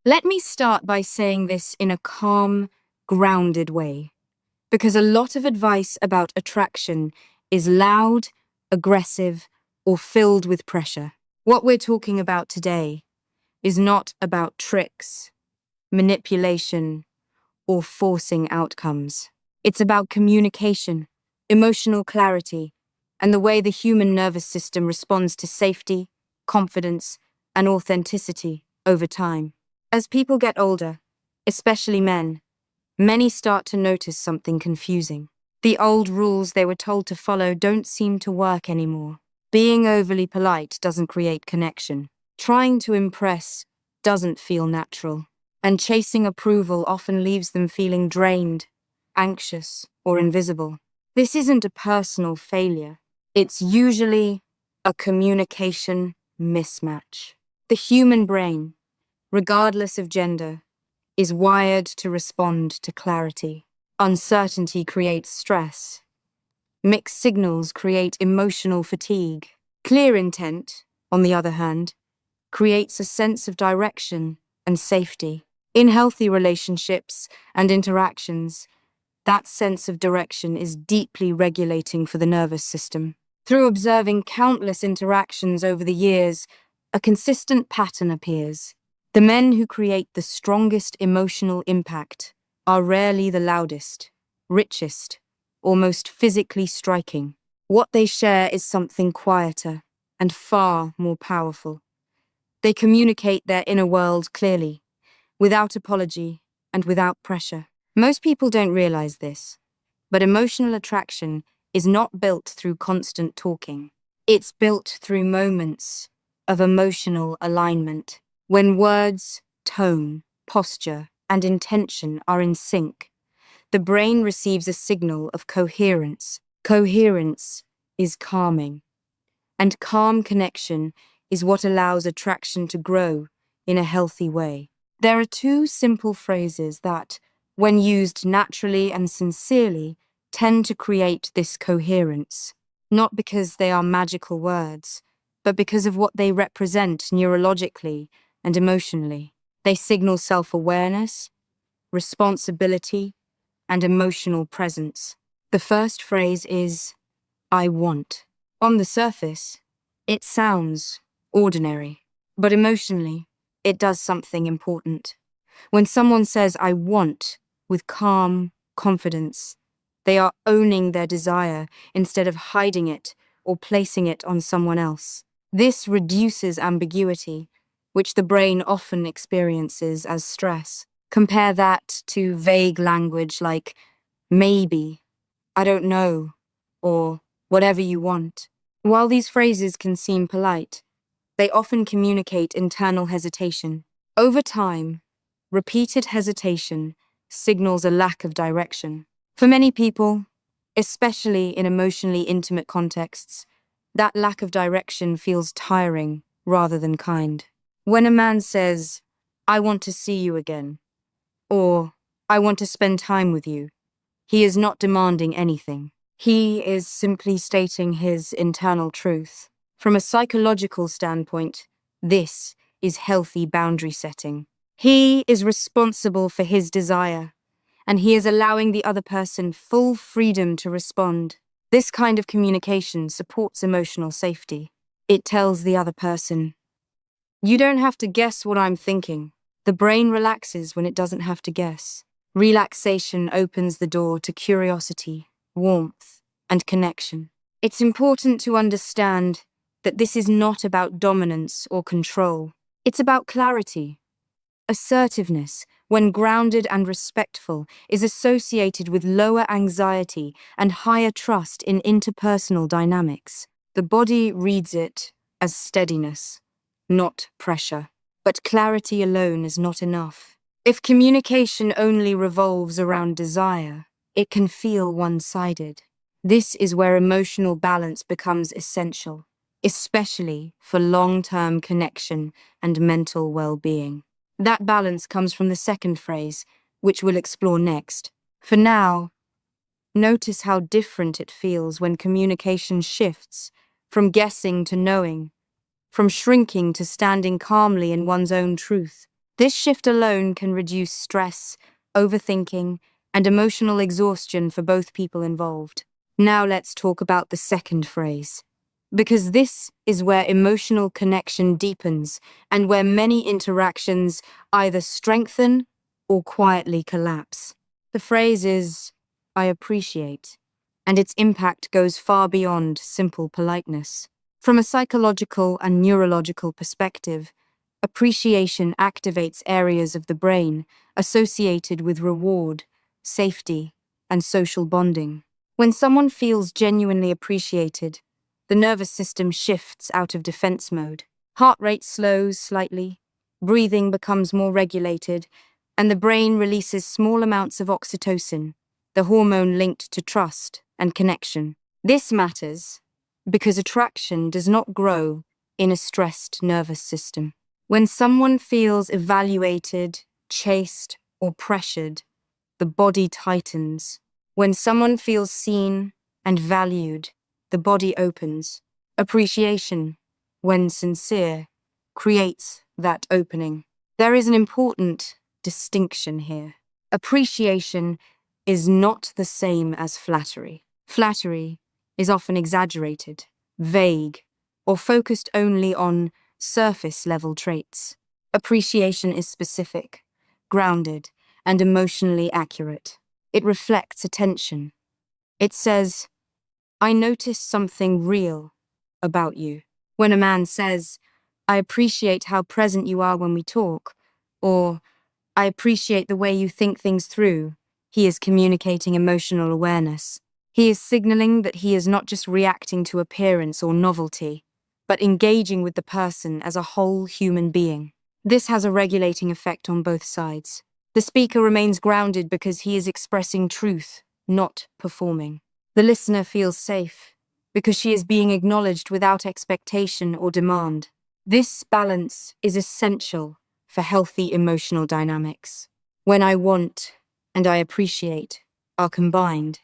Let me start by saying this in a calm, grounded way, because a lot of advice about attraction is loud, aggressive, or filled with pressure. What we're talking about today is not about tricks, manipulation, or forcing outcomes. It's about communication, emotional clarity, and the way the human nervous system responds to safety, confidence, and authenticity over time. As people get older, especially men, many start to notice something confusing. The old rules they were told to follow don't seem to work anymore. Being overly polite doesn't create connection. Trying to impress doesn't feel natural. And chasing approval often leaves them feeling drained, anxious, or invisible. This isn't a personal failure. It's usually a communication mismatch. The human brain, regardless of gender, is wired to respond to clarity. Uncertainty creates stress. Mixed signals create emotional fatigue. Clear intent, on the other hand, creates a sense of direction and safety. In healthy relationships and interactions, that sense of direction is deeply regulating for the nervous system. Through observing countless interactions over the years, a consistent pattern appears. The men who create the strongest emotional impact are rarely the loudest, richest, or most physically striking. What they share is something quieter and far more powerful. They communicate their inner world clearly, without apology and without pressure. Most people don't realize this, but emotional attraction is not built through constant talking. It's built through moments of emotional alignment. When words, tone, posture, and intention are in sync, the brain receives a signal of coherence. Coherence is calming, and calm connection is what allows attraction to grow in a healthy way. There are two simple phrases that, when used naturally and sincerely, tend to create this coherence, not because they are magical words, but because of what they represent neurologically and emotionally. They signal self-awareness, responsibility, and emotional presence. The first phrase is, I want. On the surface, it sounds ordinary, but emotionally, it does something important. When someone says, I want, with calm confidence, they are owning their desire instead of hiding it or placing it on someone else. This reduces ambiguity, which the brain often experiences as stress. Compare that to vague language like maybe, I don't know, or whatever you want. While these phrases can seem polite, they often communicate internal hesitation. Over time, repeated hesitation signals a lack of direction. For many people, especially in emotionally intimate contexts, that lack of direction feels tiring rather than kind. When a man says, I want to see you again, or I want to spend time with you, he is not demanding anything. He is simply stating his internal truth. From a psychological standpoint, this is healthy boundary setting. He is responsible for his desire, and he is allowing the other person full freedom to respond. This kind of communication supports emotional safety. It tells the other person, you don't have to guess what I'm thinking. The brain relaxes when it doesn't have to guess. Relaxation opens the door to curiosity, warmth, and connection. It's important to understand that this is not about dominance or control. It's about clarity. Assertiveness, when grounded and respectful, is associated with lower anxiety and higher trust in interpersonal dynamics. The body reads it as steadiness, not pressure. But clarity alone is not enough. If communication only revolves around desire, it can feel one-sided. This is where emotional balance becomes essential, especially for long-term connection and mental well-being. That balance comes from the second phrase, which we'll explore next. For now, notice how different it feels when communication shifts from guessing to knowing, from shrinking to standing calmly in one's own truth. This shift alone can reduce stress, overthinking, and emotional exhaustion for both people involved. Now let's talk about the second phrase, because this is where emotional connection deepens and where many interactions either strengthen or quietly collapse. The phrase is, I appreciate, and its impact goes far beyond simple politeness. From a psychological and neurological perspective, appreciation activates areas of the brain associated with reward, safety, and social bonding. When someone feels genuinely appreciated, the nervous system shifts out of defense mode. Heart rate slows slightly, breathing becomes more regulated, and the brain releases small amounts of oxytocin, the hormone linked to trust and connection. This matters because attraction does not grow in a stressed nervous system. When someone feels evaluated, chased, or pressured, the body tightens. When someone feels seen and valued, the body opens. Appreciation, when sincere, creates that opening. There is an important distinction here. Appreciation is not the same as flattery. Flattery is often exaggerated, vague, or focused only on surface-level traits. Appreciation is specific, grounded, and emotionally accurate. It reflects attention. It says, I noticed something real about you. When a man says, I appreciate how present you are when we talk, or I appreciate the way you think things through, he is communicating emotional awareness. He is signaling that he is not just reacting to appearance or novelty, but engaging with the person as a whole human being. This has a regulating effect on both sides. The speaker remains grounded because he is expressing truth, not performing. The listener feels safe because she is being acknowledged without expectation or demand. This balance is essential for healthy emotional dynamics. When I want and I appreciate are combined,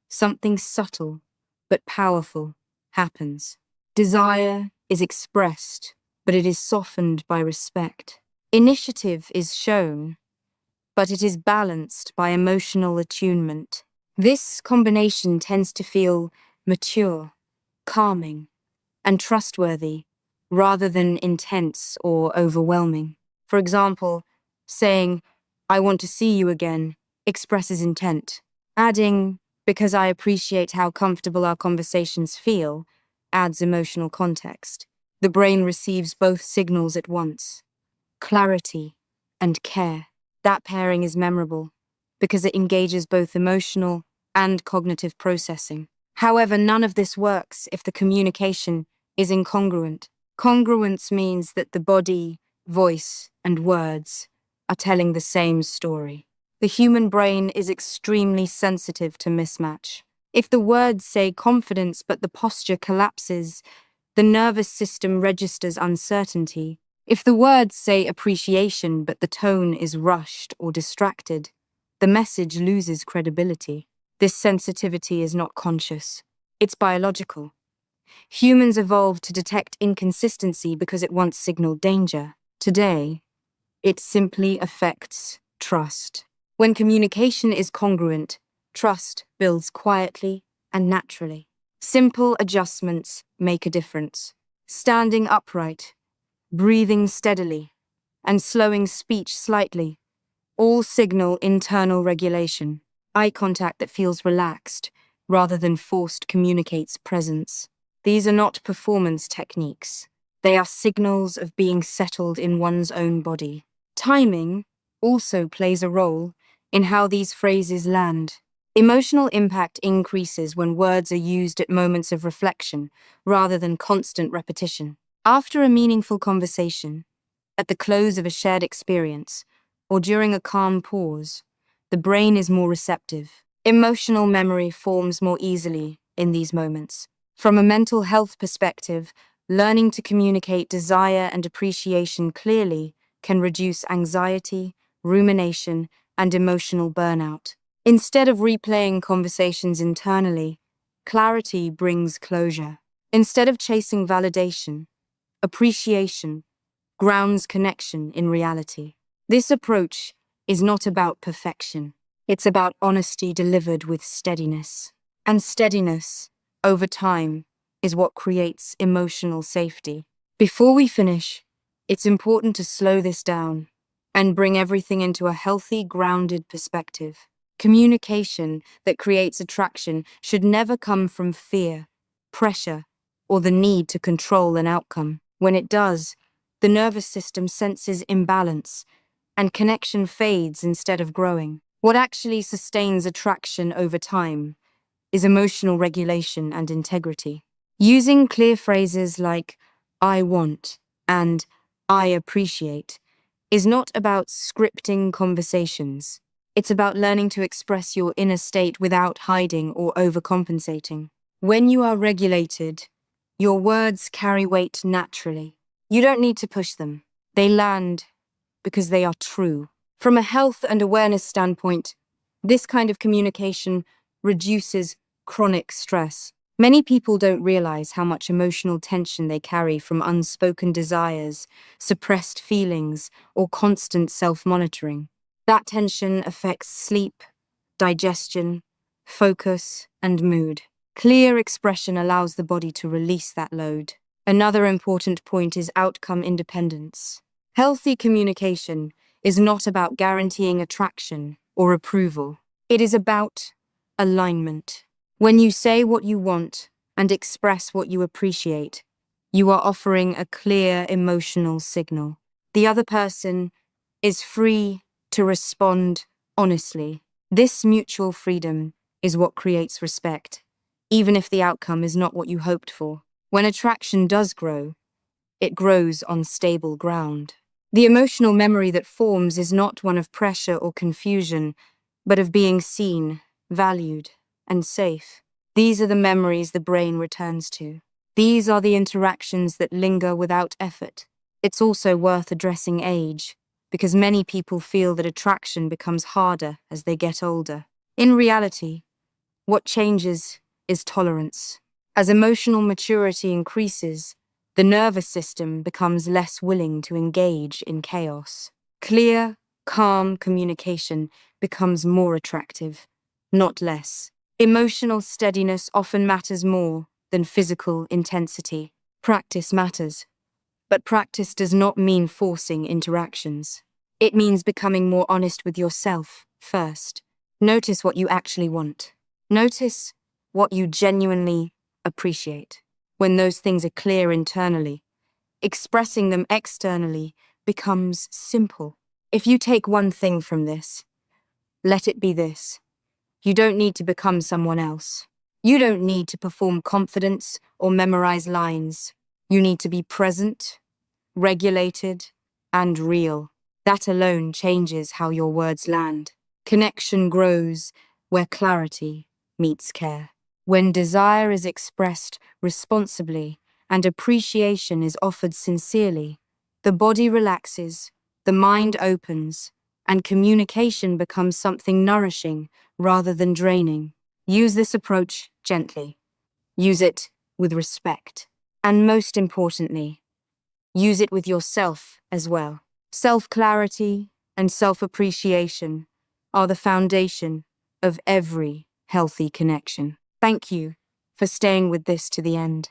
something subtle but powerful happens. Desire is expressed, but it is softened by respect. Initiative is shown, but it is balanced by emotional attunement. This combination tends to feel mature, calming, and trustworthy, rather than intense or overwhelming. For example, saying, I want to see you again, expresses intent. Adding, because I appreciate how comfortable our conversations feel, adds emotional context. The brain receives both signals at once, clarity and care. That pairing is memorable because it engages both emotional and cognitive processing. However, none of this works if the communication is incongruent. Congruence means that the body, voice, and words are telling the same story. The human brain is extremely sensitive to mismatch. If the words say confidence but the posture collapses, the nervous system registers uncertainty. If the words say appreciation but the tone is rushed or distracted, the message loses credibility. This sensitivity is not conscious. It's biological. Humans evolved to detect inconsistency because it once signaled danger. Today, it simply affects trust. When communication is congruent, trust builds quietly and naturally. Simple adjustments make a difference. Standing upright, breathing steadily, and slowing speech slightly all signal internal regulation. Eye contact that feels relaxed rather than forced communicates presence. These are not performance techniques. They are signals of being settled in one's own body. Timing also plays a role in how these phrases land. Emotional impact increases when words are used at moments of reflection rather than constant repetition. After a meaningful conversation, at the close of a shared experience, or during a calm pause, the brain is more receptive. Emotional memory forms more easily in these moments. From a mental health perspective, learning to communicate desire and appreciation clearly can reduce anxiety, rumination, and emotional burnout. Instead of replaying conversations internally, clarity brings closure. Instead of chasing validation, appreciation grounds connection in reality. This approach is not about perfection. It's about honesty delivered with steadiness. And steadiness, over time, is what creates emotional safety. Before we finish, it's important to slow this down and bring everything into a healthy, grounded perspective. Communication that creates attraction should never come from fear, pressure, or the need to control an outcome. When it does, the nervous system senses imbalance and connection fades instead of growing. What actually sustains attraction over time is emotional regulation and integrity. Using clear phrases like "I want" and "I appreciate" is not about scripting conversations. It's about learning to express your inner state without hiding or overcompensating. When you are regulated, your words carry weight naturally. You don't need to push them. They land because they are true. From a health and awareness standpoint, this kind of communication reduces chronic stress. Many people don't realize how much emotional tension they carry from unspoken desires, suppressed feelings, or constant self-monitoring. That tension affects sleep, digestion, focus, and mood. Clear expression allows the body to release that load. Another important point is outcome independence. Healthy communication is not about guaranteeing attraction or approval. It is about alignment. When you say what you want and express what you appreciate, you are offering a clear emotional signal. The other person is free to respond honestly. This mutual freedom is what creates respect, even if the outcome is not what you hoped for. When attraction does grow, it grows on stable ground. The emotional memory that forms is not one of pressure or confusion, but of being seen, valued, and safe. These are the memories the brain returns to. These are the interactions that linger without effort. It's also worth addressing age, because many people feel that attraction becomes harder as they get older. In reality, what changes is tolerance. As emotional maturity increases, the nervous system becomes less willing to engage in chaos. Clear, calm communication becomes more attractive, not less. Emotional steadiness often matters more than physical intensity. Practice matters, but practice does not mean forcing interactions. It means becoming more honest with yourself first. Notice what you actually want. Notice what you genuinely appreciate. When those things are clear internally, expressing them externally becomes simple. If you take one thing from this, let it be this. You don't need to become someone else. You don't need to perform confidence or memorize lines. You need to be present, regulated, and real. That alone changes how your words land. Connection grows where clarity meets care. When desire is expressed responsibly and appreciation is offered sincerely, the body relaxes, the mind opens, and communication becomes something nourishing rather than draining. Use this approach gently. Use it with respect. And most importantly, use it with yourself as well. Self-clarity and self-appreciation are the foundation of every healthy connection. Thank you for staying with this to the end.